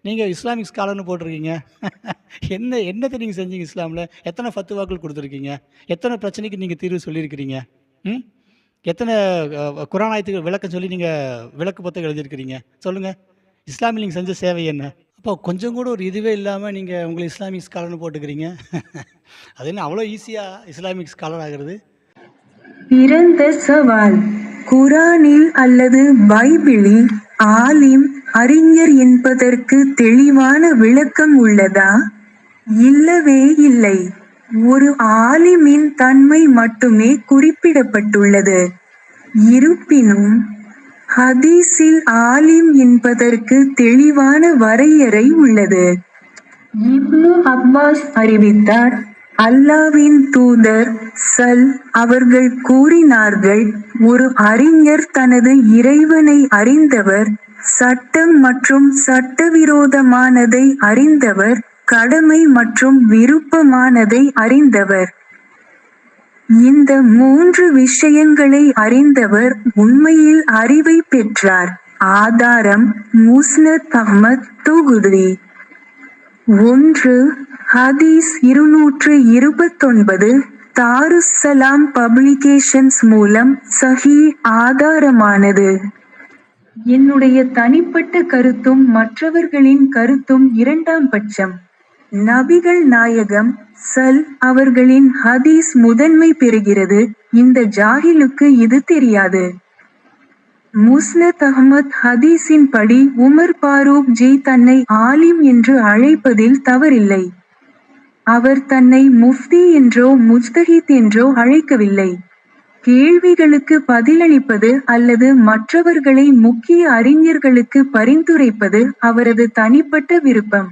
நீங்கள் இஸ்லாமிக் ஸ்காலர்னு போட்டிருக்கீங்க. என்னத்தை நீங்கள் செஞ்சீங்க இஸ்லாமில்? எத்தனை ஃபத்துவாக்கள் கொடுத்துருக்கீங்க? எத்தனை பிரச்சனைக்கு நீங்கள் தீர்வு சொல்லியிருக்கிறீங்க? ம் எத்தனை குரான் ஆயத்துக்கு விளக்கம் சொல்லி நீங்கள் விளக்கு புத்தகம் எழுதியிருக்கிறீங்க? சொல்லுங்கள். இஸ்லாமில் நீங்கள் செஞ்ச சேவை என்ன? அப்போ கொஞ்சம் கூட ஒரு இதுவே இல்லாமல் நீங்கள் உங்களை இஸ்லாமிக் ஸ்காலர்னு போட்டுக்கிறீங்க. அது என்ன அவ்வளோ ஈஸியாக இஸ்லாமிக் ஸ்காலர் ஆகிறது? பிறந்த சவால். குரானில் அல்லது பைபிளில் ஆலிம், அறிஞர் என்பதற்கு தெளிவான விளக்கம் உள்ளதா? இல்லவே இல்லை. ஒரு ஆலிமின் தன்மை மட்டுமே குறிப்பிடப்பட்டுள்ளது. இருப்பினும் ஹதீஸில் ஆலிம் என்பதற்கு தெளிவான வரையறை உள்ளது. இப்னு அப்பாஸ் அறிவித்தார், அல்லாஹ்வின் தூதர் அவர்கள் கூறினார்கள், ஒரு அறிஞர் தனது இறைவனை அறிந்தவர், சட்டம் மற்றும் சட்டவிரோதமானதை அறிந்தவர், கடமை மற்றும் விருப்பமானதை அறிந்தவர். இந்த 3 விஷயங்களை அறிந்தவர் உண்மையில் அறிவை பெற்றார். ஆதாரம் முஸ்னத் அஹ்மத் தொகுதி 1. ஹதீஸ் 229 தாருஸ்ஸலாம் பப்ளிகேஷன்ஸ் மூலம் சஹீஹ் ஆதாரமானது. என்னுடைய தனிப்பட்ட கருத்தும் மற்றவர்களின் கருத்தும் இரண்டாம் பட்சம். நபிகள் நாயகம் அவர்களின் ஹதீஸ் முதன்மை பெறுகிறது. இந்த ஜாஹிலுக்கு இது தெரியாது. முஸ்னத் அஹ்மத் ஹதீஸின் படி உமர் பாரூக் ஜி தன்னை ஆலிம் என்று அழைப்பதில் தவறில்லை. அவர் தன்னை முஃப்தி என்றோ முஜ்தஹித் என்றோ அழைக்கவில்லை. கேள்விகளுக்கு பதிலளிப்பது அல்லது மற்றவர்களை முக்கிய அறிஞர்களுக்கு பரிந்துரைப்பது அவரது தனிப்பட்ட விருப்பம்.